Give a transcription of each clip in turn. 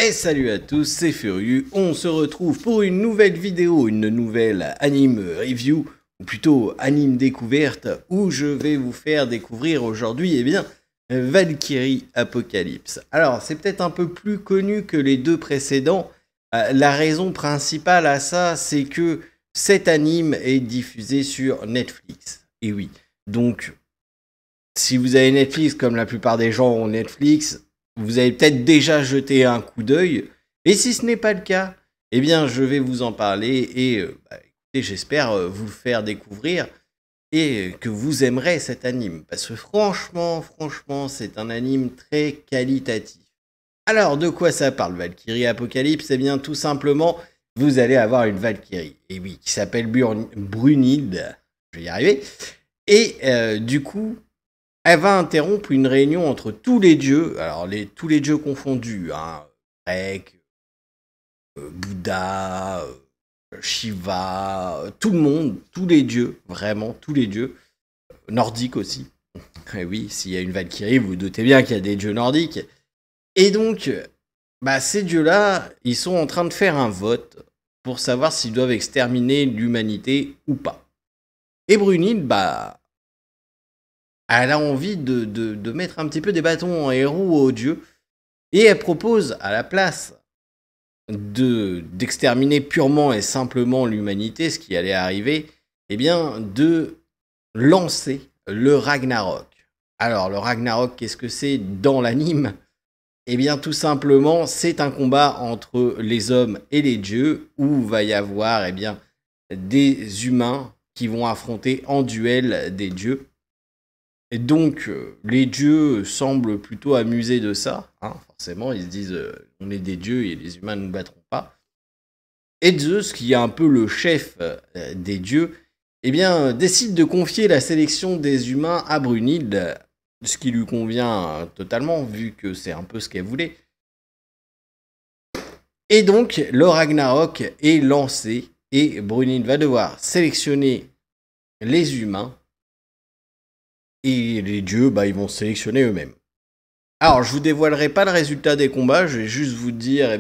Et salut à tous, c'est Furieux, on se retrouve pour une nouvelle vidéo, une nouvelle anime review, ou plutôt anime découverte, où je vais vous faire découvrir aujourd'hui, Valkyrie Apocalypse. Alors, c'est peut-être un peu plus connu que les deux précédents. La raison principale à ça, c'est que cet anime est diffusé sur Netflix. Et oui, donc, si vous avez Netflix, comme la plupart des gens ont Netflix, vous avez peut-être déjà jeté un coup d'œil. Et si ce n'est pas le cas, eh bien, je vais vous en parler et écoutez, j'espère vous le faire découvrir et que vous aimerez cet anime. Parce que franchement, c'est un anime très qualitatif. Alors, de quoi ça parle, Valkyrie Apocalypse? Eh bien, tout simplement, vous allez avoir une Valkyrie, et oui, qui s'appelle Brunhilde. Je vais y arriver. Et du coup, elle va interrompre une réunion entre tous les dieux, alors tous les dieux confondus, hein, Grec, Bouddha, Shiva, tout le monde, tous les dieux, vraiment tous les dieux, nordiques aussi. Et oui, s'il y a une Valkyrie, vous, vous doutez bien qu'il y a des dieux nordiques. Et donc, ces dieux-là, ils sont en train de faire un vote pour savoir s'ils doivent exterminer l'humanité ou pas. Et Brunhilde, elle a envie de mettre un petit peu des bâtons en héros aux dieux. Et elle propose, à la place d'exterminer purement et simplement l'humanité, ce qui allait arriver, eh bien, de lancer le Ragnarok. Alors, le Ragnarok, qu'est-ce que c'est dans l'anime? Eh bien, tout simplement, c'est un combat entre les hommes et les dieux, où va y avoir, des humains qui vont affronter en duel des dieux. Et donc, les dieux semblent plutôt amusés de ça. Hein, forcément, ils se disent on est des dieux et les humains ne nous battront pas. Et Zeus, qui est un peu le chef des dieux, décide de confier la sélection des humains à Brunhilde, ce qui lui convient totalement, vu que c'est un peu ce qu'elle voulait. Et donc, le Ragnarok est lancé, et Brunhilde va devoir sélectionner les humains. Et les dieux, ils vont sélectionner eux-mêmes. Alors, je vous dévoilerai pas le résultat des combats, je vais juste vous dire,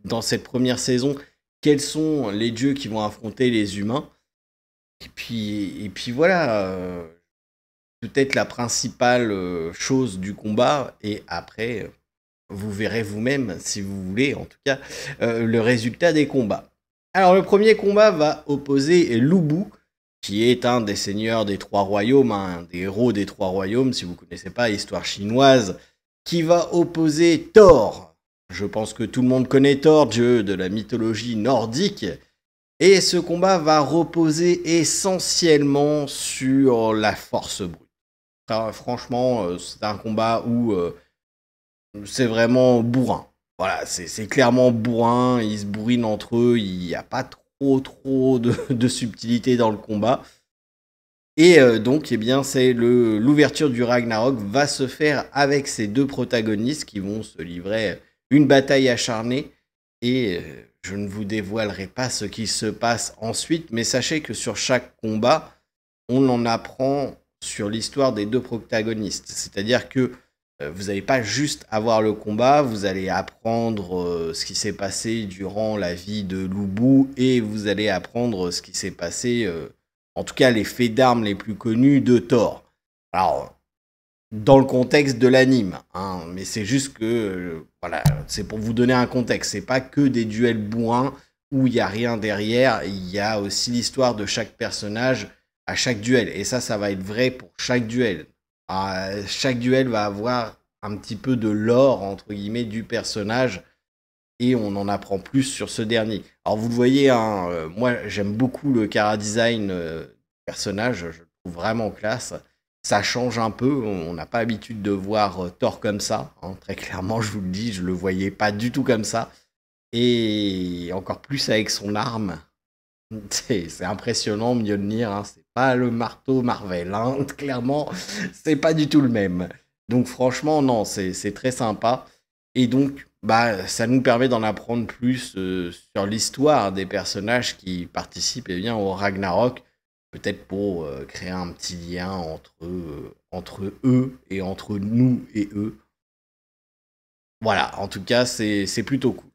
dans cette première saison, quels sont les dieux qui vont affronter les humains. Et puis voilà, peut-être la principale chose du combat, et après, vous verrez vous-même, si vous voulez, en tout cas, le résultat des combats. Alors, le premier combat va opposer Lu Bu, qui est un des seigneurs des trois royaumes, un des héros des trois royaumes, si vous ne connaissez pas, histoire chinoise, qui va opposer Thor. Je pense que tout le monde connaît Thor, dieu de la mythologie nordique. Et ce combat va reposer essentiellement sur la force brute. Enfin, franchement, c'est un combat où c'est vraiment bourrin. Voilà, c'est clairement bourrin, ils se bourrinent entre eux, il n'y a pas trop de subtilité dans le combat. Et donc, c'est l'ouverture du Ragnarok va se faire avec ces deux protagonistes qui vont se livrer une bataille acharnée. Et je ne vous dévoilerai pas ce qui se passe ensuite, mais sachez que sur chaque combat, on en apprend sur l'histoire des deux protagonistes. C'est-à-dire que vous n'allez pas juste avoir le combat, vous allez apprendre ce qui s'est passé durant la vie de Lu Bu et vous allez apprendre ce qui s'est passé, en tout cas les faits d'armes les plus connus de Thor. Alors, dans le contexte de l'anime, hein, mais c'est juste que, voilà, c'est pour vous donner un contexte. C'est pas que des duels bourrins où il n'y a rien derrière, il y a aussi l'histoire de chaque personnage à chaque duel. Et ça va être vrai pour chaque duel. Chaque duel va avoir un petit peu de lore, entre guillemets, du personnage, et on en apprend plus sur ce dernier. Alors vous le voyez, hein, moi j'aime beaucoup le chara-design du personnage, je le trouve vraiment classe. Ça change un peu, on n'a pas l'habitude de voir Thor comme ça, hein, très clairement je vous le dis, je le voyais pas du tout comme ça. Et encore plus avec son arme. C'est impressionnant, Mjolnir, hein, c'est pas le marteau Marvel, hein, clairement, c'est pas du tout le même. Donc franchement, non, c'est très sympa. Et donc, ça nous permet d'en apprendre plus sur l'histoire des personnages qui participent au Ragnarok, peut-être pour créer un petit lien entre eux et entre nous et eux. Voilà, en tout cas, c'est plutôt cool.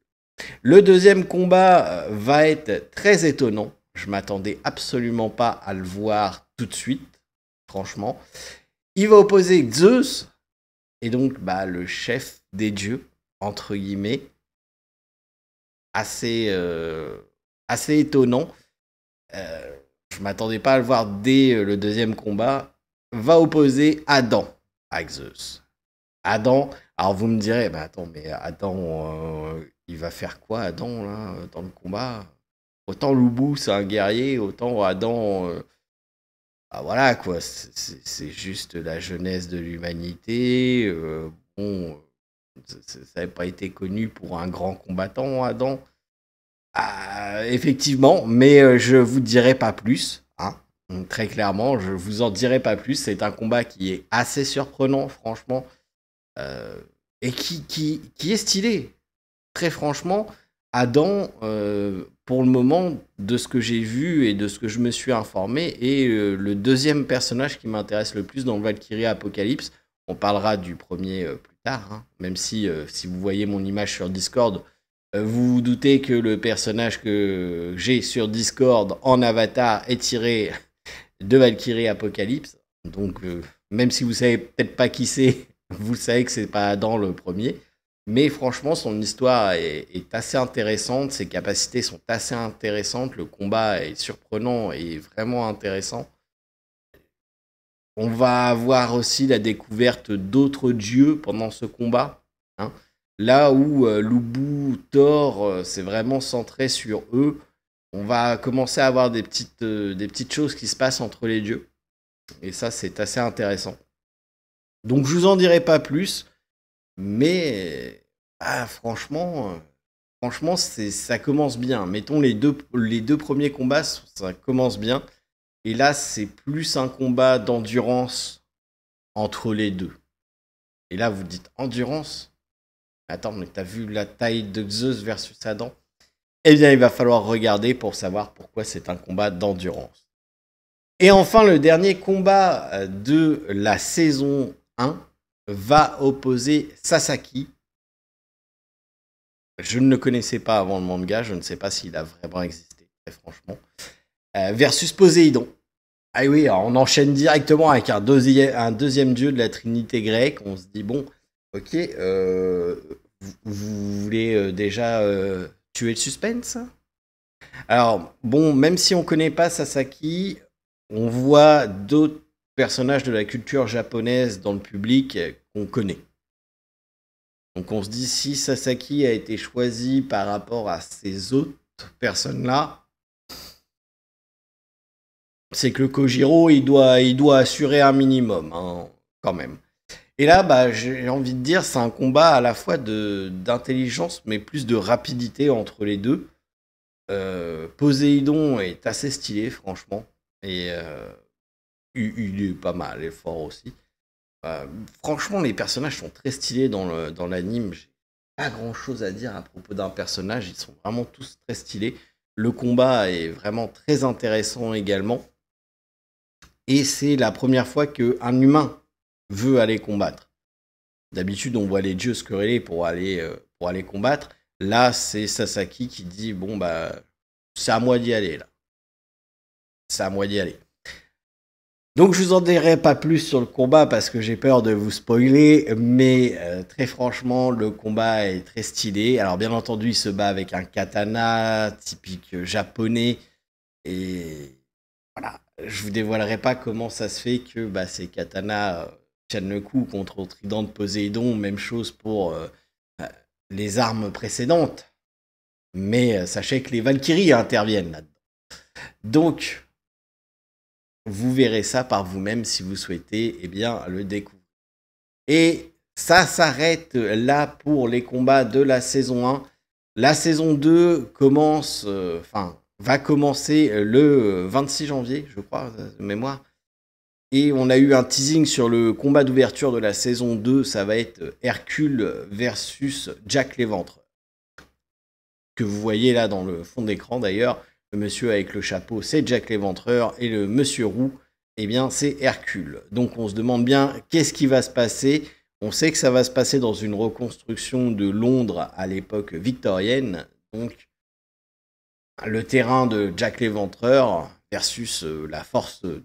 Le deuxième combat va être très étonnant. Je m'attendais absolument pas à le voir tout de suite, franchement. Il va opposer Zeus, et donc le chef des dieux, entre guillemets. Assez étonnant. Je m'attendais pas à le voir dès le deuxième combat. Va opposer Adam à Zeus. Adam, alors vous me direz, attends, mais Adam, il va faire quoi Adam là dans le combat? Autant Loubou c'est un guerrier, autant Adam, voilà quoi, c'est juste la jeunesse de l'humanité. Bon, ça n'avait pas été connu pour un grand combattant, Adam. Effectivement, mais je vous dirai pas plus. Hein. Donc, très clairement, je vous en dirai pas plus. C'est un combat qui est assez surprenant, franchement, et qui est stylé. Très franchement, Adam, pour le moment, de ce que j'ai vu et de ce que je me suis informé, est le deuxième personnage qui m'intéresse le plus dans le Valkyrie Apocalypse. On parlera du premier plus tard, hein, même si vous voyez mon image sur Discord, vous vous doutez que le personnage que j'ai sur Discord en avatar est tiré de Valkyrie Apocalypse. Donc, même si vous savez peut-être pas qui c'est, vous savez que c'est pas Adam le premier. Mais franchement, son histoire est assez intéressante, ses capacités sont assez intéressantes, le combat est surprenant et vraiment intéressant. On va avoir aussi la découverte d'autres dieux pendant ce combat. Hein. Là où Lubu, Thor, c'est vraiment centré sur eux, on va commencer à avoir des petites choses qui se passent entre les dieux. Et ça, c'est assez intéressant. Donc, je vous en dirai pas plus. Mais franchement, ça commence bien. Mettons les deux premiers combats, ça commence bien. Et là, c'est plus un combat d'endurance entre les deux. Et là, vous dites endurance? Attends, mais t'as vu la taille de Zeus versus Adam? Eh bien, il va falloir regarder pour savoir pourquoi c'est un combat d'endurance. Et enfin, le dernier combat de la saison 1 va opposer Sasaki. Je ne le connaissais pas avant le manga, je ne sais pas s'il a vraiment existé, très franchement. Versus Poséidon. Ah oui, alors on enchaîne directement avec un deuxième dieu de la trinité grecque. On se dit, bon, ok, vous voulez déjà tuer le suspense? Alors, bon, même si on ne connaît pas Sasaki, on voit d'autres personnages de la culture japonaise dans le public qu'on connaît. Donc on se dit, si Sasaki a été choisi par rapport à ces autres personnes-là, c'est que le Kojiro, il doit assurer un minimum, hein, quand même. Et là, j'ai envie de dire, c'est un combat à la fois d'intelligence, mais plus de rapidité entre les deux. Poséidon est assez stylé, franchement. Et il est pas mal, il est fort aussi. Franchement, les personnages sont très stylés dans l'anime. J'ai pas grand chose à dire à propos d'un personnage. Ils sont vraiment tous très stylés. Le combat est vraiment très intéressant également. Et c'est la première fois qu'un humain veut aller combattre. D'habitude, on voit les dieux se quereller pour aller combattre. Là, c'est Sasaki qui dit, bon, c'est à moi d'y aller, là. C'est à moi d'y aller. Donc je vous en dirai pas plus sur le combat parce que j'ai peur de vous spoiler, mais très franchement le combat est très stylé. Alors bien entendu il se bat avec un katana typique japonais et voilà, je vous dévoilerai pas comment ça se fait que ces katanas tiennent le coup contre le trident de Poséidon, même chose pour les armes précédentes. Mais sachez que les Valkyries interviennent là-dedans. Donc vous verrez ça par vous-même si vous souhaitez le découvrir. Et ça s'arrête là pour les combats de la saison 1. La saison 2 va commencer le 26 janvier, je crois, de mémoire. Et on a eu un teasing sur le combat d'ouverture de la saison 2. Ça va être Hercule versus Jack l'Éventreur. Que vous voyez là dans le fond d'écran d'ailleurs. Le monsieur avec le chapeau, c'est Jack l'Éventreur. Et le monsieur roux, c'est Hercule. Donc on se demande bien qu'est-ce qui va se passer. On sait que ça va se passer dans une reconstruction de Londres à l'époque victorienne, donc le terrain de Jack l'Éventreur versus la force de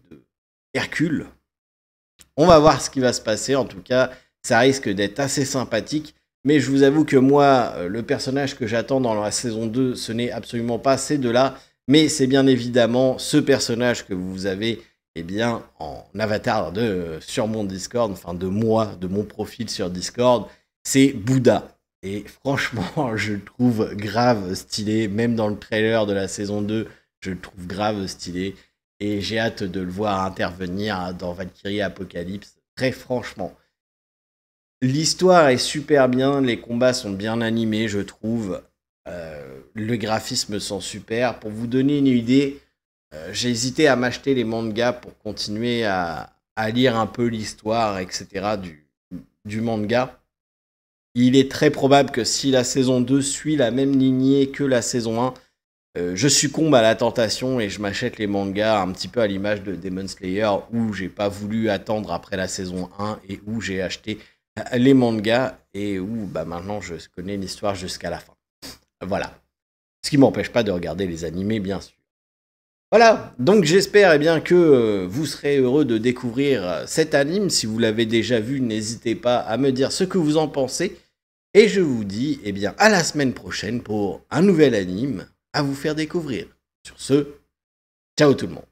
Hercule. On va voir ce qui va se passer, en tout cas, ça risque d'être assez sympathique, mais je vous avoue que moi, le personnage que j'attends dans la saison 2, ce n'est absolument pas ces deux-là, mais c'est bien évidemment ce personnage que vous avez en avatar sur mon Discord, enfin de moi, de mon profil sur Discord, c'est Bouddha. Et franchement, je le trouve grave stylé, même dans le trailer de la saison 2, je le trouve grave stylé. Et j'ai hâte de le voir intervenir dans Valkyrie Apocalypse, très franchement. L'histoire est super bien, les combats sont bien animés, je trouve. Le graphisme sont super. Pour vous donner une idée, j'ai hésité à m'acheter les mangas pour continuer à lire un peu l'histoire, etc. du manga. Il est très probable que si la saison 2 suit la même lignée que la saison 1, je succombe à la tentation et je m'achète les mangas un petit peu à l'image de Demon Slayer où j'ai pas voulu attendre après la saison 1 et où j'ai acheté les mangas et où maintenant je connais l'histoire jusqu'à la fin. Voilà. Ce qui m'empêche pas de regarder les animés, bien sûr. Voilà, donc j'espère que vous serez heureux de découvrir cet anime. Si vous l'avez déjà vu, n'hésitez pas à me dire ce que vous en pensez. Et je vous dis à la semaine prochaine pour un nouvel anime à vous faire découvrir. Sur ce, ciao tout le monde.